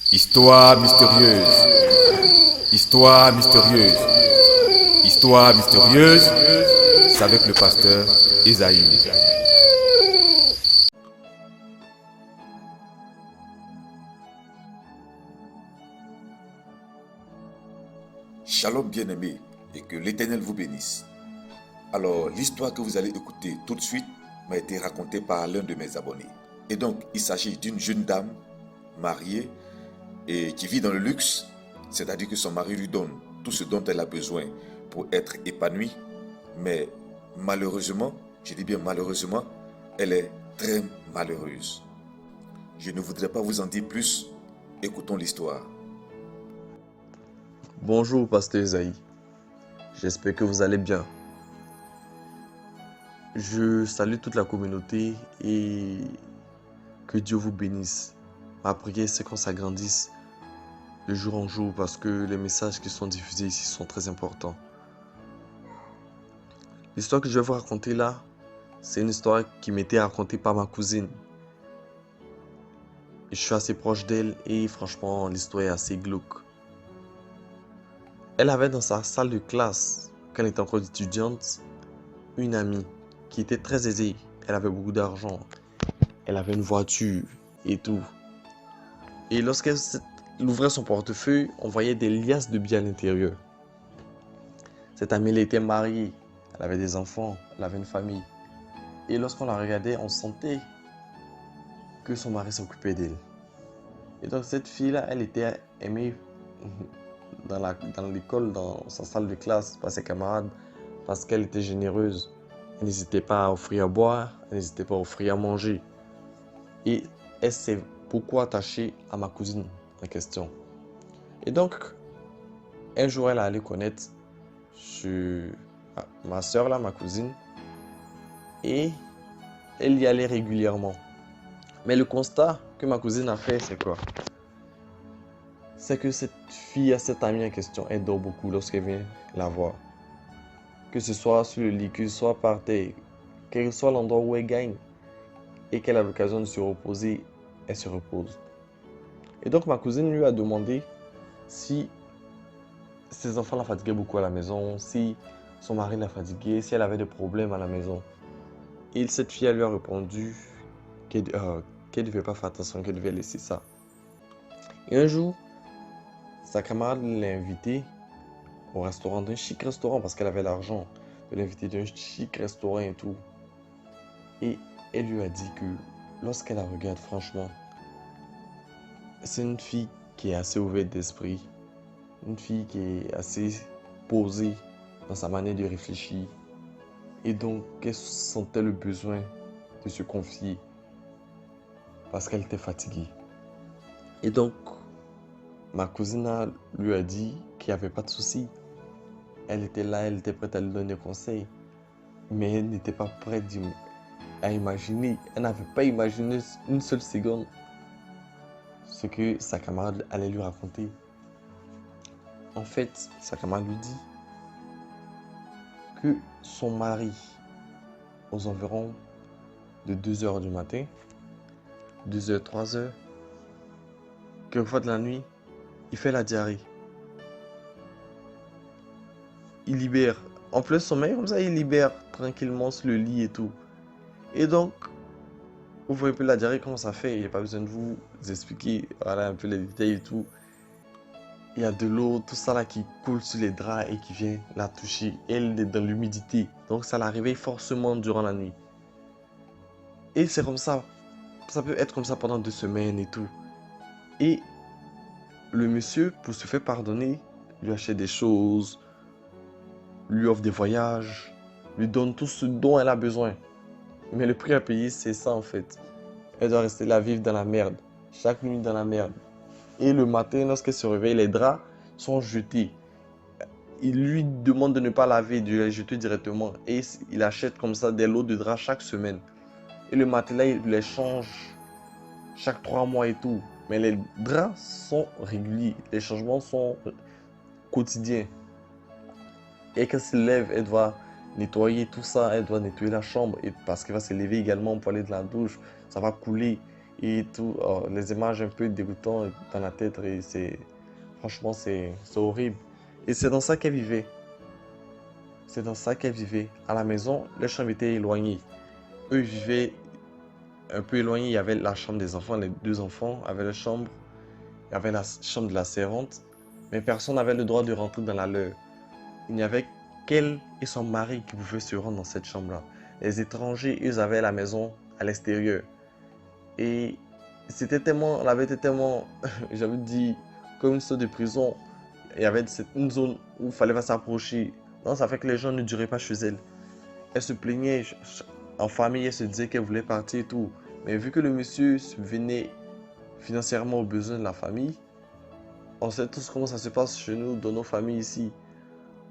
Histoire mystérieuse. Histoire mystérieuse. Histoire mystérieuse. C'est avec le pasteur Esaïe. Shalom bien-aimés et que l'Éternel vous bénisse. Alors, l'histoire que vous allez écouter tout de suite m'a été racontée par l'un de mes abonnés. Et donc, il s'agit d'une jeune dame mariée et qui vit dans le luxe, c'est-à-dire que son mari lui donne tout ce dont elle a besoin pour être épanouie. Mais malheureusement, je dis bien malheureusement, elle est très malheureuse. Je ne voudrais pas vous en dire plus. Écoutons l'histoire. Bonjour, pasteur Esaïe. J'espère que vous allez bien. Je salue toute la communauté et que Dieu vous bénisse. Ma prière, c'est qu'on s'agrandisse de jour en jour parce que les messages qui sont diffusés ici sont très importants. L'histoire que je vais vous raconter là, c'est une histoire qui m'était racontée par ma cousine. Je suis assez proche d'elle et franchement, l'histoire est assez glauque. Elle avait dans sa salle de classe, quand elle était encore étudiante, une amie qui était très aisée. Elle avait beaucoup d'argent. Elle avait une voiture et tout. Et lorsqu'elle ouvrait son portefeuille, on voyait des liasses de billets à l'intérieur. Cette amie, elle était mariée. Elle avait des enfants. Elle avait une famille. Et lorsqu'on la regardait, on sentait que son mari s'occupait d'elle. Et donc cette fille-là, elle était aimée dans l'école, dans sa salle de classe, par ses camarades, parce qu'elle était généreuse. Elle n'hésitait pas à offrir à boire, elle n'hésitait pas à offrir à manger. Et elle s'est beaucoup attachée à ma cousine en question. Et donc, un jour, elle allait connaître ma soeur, là, ma cousine, et elle y allait régulièrement. Mais le constat que ma cousine a fait, c'est quoi? C'est que cette fille, cette amie en question, elle dort beaucoup lorsqu'elle vient la voir. Que ce soit sur le lit, que ce soit par terre, quel que soit l'endroit où elle gagne et qu'elle a l'occasion de se reposer, elle se repose. Et donc ma cousine lui a demandé si ses enfants la fatiguaient beaucoup à la maison, si son mari la fatiguait, si elle avait des problèmes à la maison. Et cette fille lui a répondu qu'elle ne devait pas faire attention, qu'elle devait laisser ça. Et un jour, sa camarade l'a invitée au restaurant, d'un chic restaurant, parce qu'elle avait l'argent de l'inviter d'un chic restaurant et tout. Et elle lui a dit que lorsqu'elle la regarde, franchement, c'est une fille qui est assez ouverte d'esprit, une fille qui est assez posée dans sa manière de réfléchir. Et donc, elle sentait le besoin de se confier parce qu'elle était fatiguée. Et donc, ma cousine lui a dit qu'il n'y avait pas de souci. Elle était là, elle était prête à lui donner des conseils. Mais elle n'était pas prête à imaginer. Elle n'avait pas imaginé une seule seconde ce que sa camarade allait lui raconter. En fait, sa camarade lui dit que son mari, aux environs de 2h du matin, 2h, 3h, quelquefois de la nuit, il fait la diarrhée. Il libère. En plein sommeil, comme ça, il libère tranquillement sur le lit et tout. Et donc, vous voyez un peu la diarrhée, comment ça fait. Il n'y a pas besoin de vous expliquer, voilà, un peu les détails et tout. Il y a de l'eau, tout ça là qui coule sur les draps et qui vient la toucher. Elle est dans l'humidité. Donc, ça la réveille forcément durant la nuit. Et c'est comme ça. Ça peut être comme ça pendant 2 semaines et tout. Et le monsieur, pour se faire pardonner, lui achète des choses, lui offre des voyages, lui donne tout ce dont elle a besoin. Mais le prix à payer, c'est ça en fait. Elle doit rester là, vivre dans la merde. Chaque nuit dans la merde. Et le matin, lorsqu'elle se réveille, les draps sont jetés. Il lui demande de ne pas laver, de les jeter directement. Et il achète comme ça des lots de draps chaque semaine. Et le matelas, il les change chaque 3 mois et tout. Mais les draps sont réguliers. Les changements sont quotidiens. Et quand elle se lève, elle doit nettoyer tout ça. Elle doit nettoyer la chambre. Et parce qu'elle va se lever également pour aller de la douche. Ça va couler. et tout. Oh, les images un peu dégoûtantes dans la tête, et franchement, c'est horrible. Et c'est dans ça qu'elle vivait. C'est dans ça qu'elle vivait. À la maison, leur chambre était éloignée. Eux vivaient un peu éloignés. Il y avait la chambre des enfants, les deux enfants avaient leur chambre. Il y avait la chambre de la servante. Mais personne n'avait le droit de rentrer dans la leur. Il n'y avait qu'elle et son mari qui pouvaient se rendre dans cette chambre-là. Les étrangers, ils avaient la maison à l'extérieur. Et c'était tellement, on avait été tellement, j'avais dit, comme une sorte de prison. Il y avait une zone où il fallait pas s'approcher. Non, ça fait que les gens ne duraient pas chez elle. Elle se plaignait en famille, elle se disait qu'elle voulait partir et tout. Mais vu que le monsieur subvenait financièrement aux besoins de la famille, on sait tous comment ça se passe chez nous, dans nos familles ici.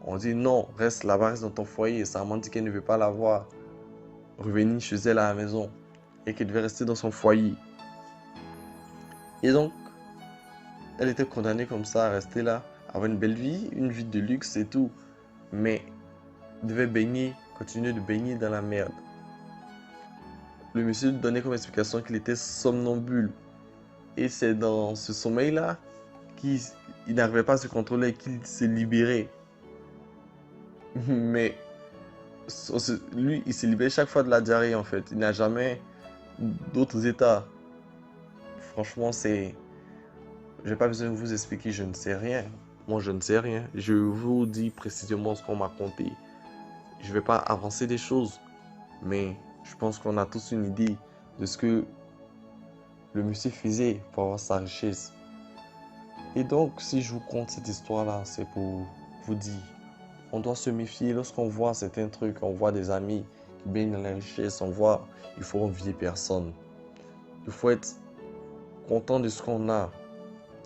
On dit non, reste là-bas, reste dans ton foyer. Sa maman dit qu'elle ne veut pas la voir revenir chez elle à la maison et qu'elle devait rester dans son foyer. Et donc, elle était condamnée comme ça à rester là, avoir une belle vie, une vie de luxe et tout. Mais devait baigner, continuer de baigner dans la merde. Le monsieur donnait comme explication qu'il était somnambule. Et c'est dans ce sommeil-là qu'il n'arrivait pas à se contrôler, qu'il s'est libéré. Mais lui, il s'est libéré chaque fois de la diarrhée en fait. Il n'a jamais d'autres états. Franchement, c'est... J'ai pas besoin de vous expliquer, je ne sais rien. Moi, je ne sais rien. Je vous dis précisément ce qu'on m'a conté. Je vais pas avancer des choses, mais je pense qu'on a tous une idée de ce que le monsieur faisait pour avoir sa richesse. Et donc, si je vous conte cette histoire-là, c'est pour vous dire, on doit se méfier lorsqu'on voit certains trucs, on voit des amis qui baignent dans la richesse, on voit, il faut envier personne. Il faut être content de ce qu'on a.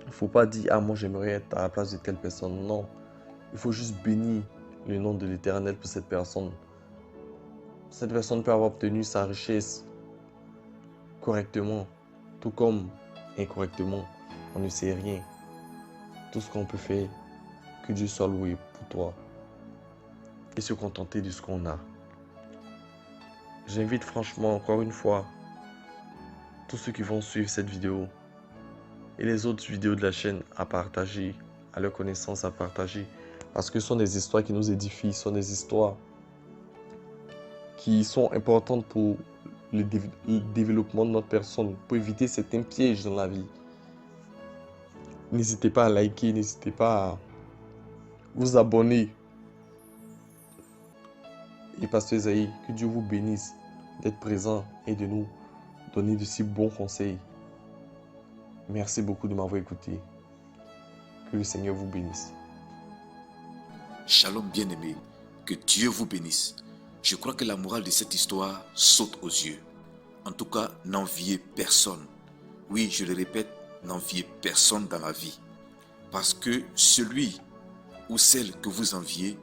Il ne faut pas dire, ah moi j'aimerais être à la place de telle personne. Non, il faut juste bénir le nom de l'Éternel pour cette personne. Cette personne peut avoir obtenu sa richesse correctement, tout comme incorrectement. On ne sait rien. Tout ce qu'on peut faire, que Dieu soit loué pour toi et se contenter de ce qu'on a. J'invite franchement encore une fois tous ceux qui vont suivre cette vidéo et les autres vidéos de la chaîne à partager, à leur connaissance à partager, parce que ce sont des histoires qui nous édifient, ce sont des histoires qui sont importantes pour le développement de notre personne, pour éviter certains pièges dans la vie. N'hésitez pas à liker, n'hésitez pas à vous abonner. Et Pasteur Esaïe, que Dieu vous bénisse d'être présent et de nous donner de si bons conseils. Merci beaucoup de m'avoir écouté. Que le Seigneur vous bénisse. Shalom bien-aimé, que Dieu vous bénisse. Je crois que la morale de cette histoire saute aux yeux. En tout cas, n'enviez personne. Oui, je le répète, n'enviez personne dans la vie. Parce que celui ou celle que vous enviez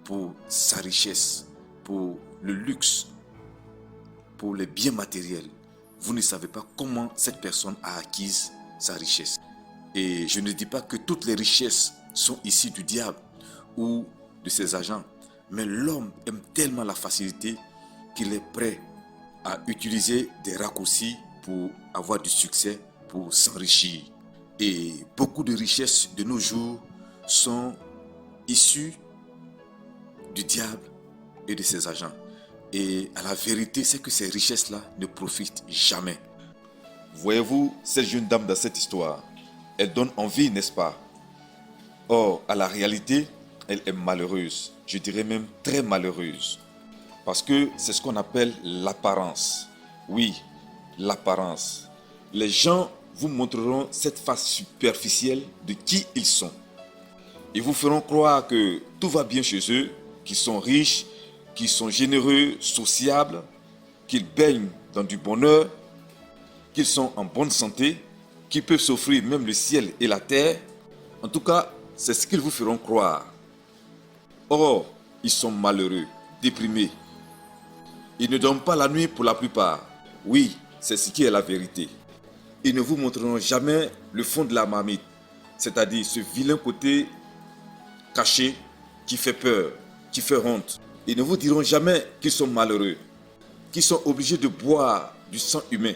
pour sa richesse, pour le luxe, pour les biens matériels, vous ne savez pas comment cette personne a acquis sa richesse. Et je ne dis pas que toutes les richesses sont issues du diable ou de ses agents, mais l'homme aime tellement la facilité qu'il est prêt à utiliser des raccourcis pour avoir du succès, pour s'enrichir. Et beaucoup de richesses de nos jours sont issues du diable et de ses agents. Et à la vérité, c'est que ces richesses-là ne profitent jamais. Voyez-vous, cette jeune dame dans cette histoire, elle donne envie, n'est-ce pas? Or, à la réalité, elle est malheureuse. Je dirais même très malheureuse. Parce que c'est ce qu'on appelle l'apparence. Oui, l'apparence. Les gens vous montreront cette face superficielle de qui ils sont. Ils vous feront croire que tout va bien chez eux, qu'ils sont riches, qu'ils sont généreux, sociables, qu'ils baignent dans du bonheur, qu'ils sont en bonne santé, qu'ils peuvent s'offrir même le ciel et la terre. En tout cas, c'est ce qu'ils vous feront croire. Or, ils sont malheureux, déprimés. Ils ne dorment pas la nuit pour la plupart. Oui, c'est ce qui est la vérité. Ils ne vous montreront jamais le fond de la marmite, c'est-à-dire ce vilain côté caché qui fait peur, qui fait honte. Ils ne vous diront jamais qu'ils sont malheureux, qu'ils sont obligés de boire du sang humain.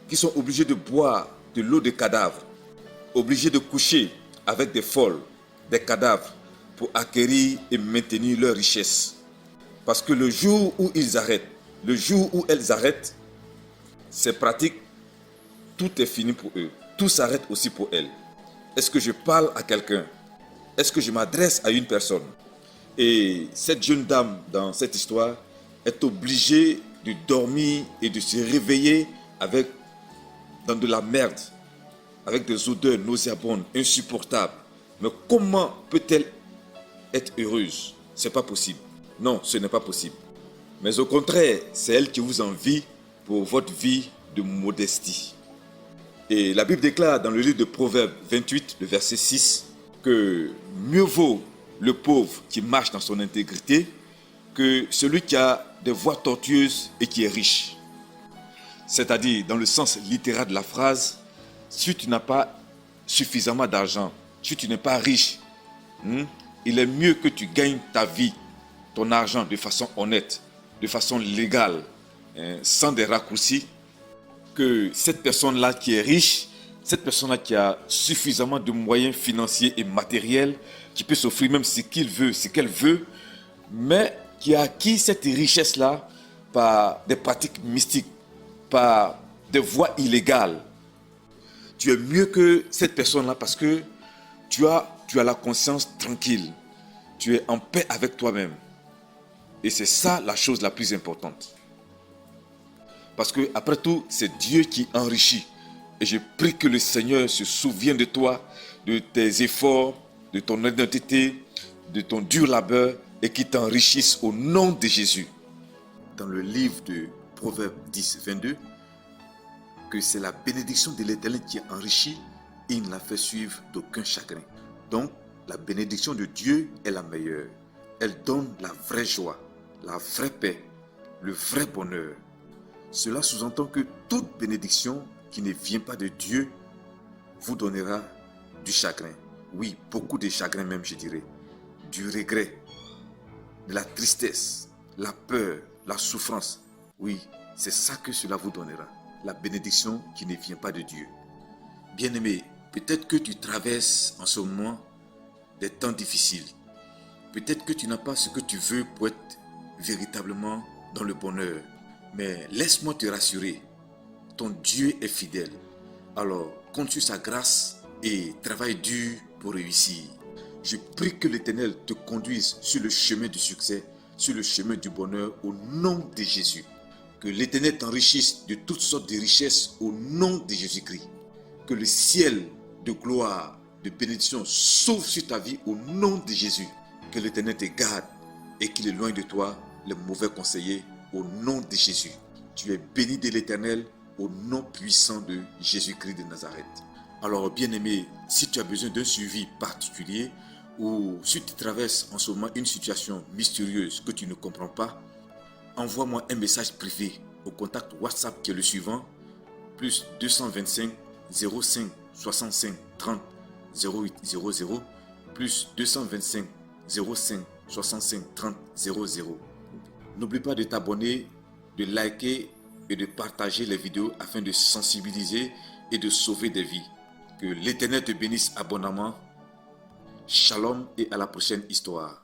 qui sont obligés de boire de l'eau de cadavres, obligés de coucher avec des folles, des cadavres, pour acquérir et maintenir leur richesse. Parce que le jour où ils arrêtent, le jour où elles arrêtent ces pratiques, tout est fini pour eux. Tout s'arrête aussi pour elles. Est-ce que je parle à quelqu'un? Est-ce que je m'adresse à une personne? Et cette jeune dame dans cette histoire est obligée de dormir et de se réveiller dans de la merde, avec des odeurs nauséabondes, insupportables. Mais comment peut-elle être heureuse? C'est pas possible. Non, ce n'est pas possible. Mais au contraire, c'est elle qui vous envie pour votre vie de modestie. Et la Bible déclare dans le livre de Proverbes 28, le verset 6, que mieux vaut le pauvre qui marche dans son intégrité que celui qui a des voies tortueuses et qui est riche. C'est-à-dire, dans le sens littéral de la phrase, si tu n'as pas suffisamment d'argent, si tu n'es pas riche, il est mieux que tu gagnes ta vie, ton argent de façon honnête, de façon légale, sans des raccourcis, que cette personne-là qui est riche, cette personne-là qui a suffisamment de moyens financiers et matériels, qui peut s'offrir même ce qu'il veut, ce qu'elle veut, mais qui a acquis cette richesse-là par des pratiques mystiques, par des voies illégales. Tu es mieux que cette personne-là parce que tu as la conscience tranquille. Tu es en paix avec toi-même. Et c'est ça la chose la plus importante. Parce que après tout, c'est Dieu qui enrichit. Et je prie que le Seigneur se souvienne de toi, de tes efforts, de ton identité, de ton dur labeur et qui t'enrichisse au nom de Jésus. Dans le livre de Proverbes 10, 22, que c'est la bénédiction de l'Éternel qui enrichit et il ne la fait suivre d'aucun chagrin. Donc, la bénédiction de Dieu est la meilleure. Elle donne la vraie joie, la vraie paix, le vrai bonheur. Cela sous-entend que toute bénédiction qui ne vient pas de Dieu vous donnera du chagrin. Oui, beaucoup de chagrin même, je dirais. Du regret, de la tristesse, la peur, la souffrance. Oui, c'est ça que cela vous donnera. La bénédiction qui ne vient pas de Dieu. Bien-aimé, peut-être que tu traverses en ce moment des temps difficiles. Peut-être que tu n'as pas ce que tu veux pour être véritablement dans le bonheur. Mais laisse-moi te rassurer, ton Dieu est fidèle. Alors, compte sur sa grâce et travaille dur pour réussir. Je prie que l'Éternel te conduise sur le chemin du succès, sur le chemin du bonheur au nom de Jésus. Que l'Éternel t'enrichisse de toutes sortes de richesses au nom de Jésus-Christ. Que le ciel de gloire, de bénédiction s'ouvre sur ta vie au nom de Jésus. Que l'Éternel te garde et qu'il éloigne de toi les mauvais conseillers au nom de Jésus. Tu es béni de l'Éternel au nom puissant de Jésus-Christ de Nazareth. Alors bien-aimé, si tu as besoin d'un suivi particulier ou si tu traverses en ce moment une situation mystérieuse que tu ne comprends pas, envoie-moi un message privé au contact WhatsApp qui est le suivant, plus 225 05 65 30 08 00, plus 225 05 65 30 00. N'oublie pas de t'abonner, de liker et de partager les vidéos afin de sensibiliser et de sauver des vies. Que l'Éternel te bénisse abondamment. Shalom et à la prochaine histoire.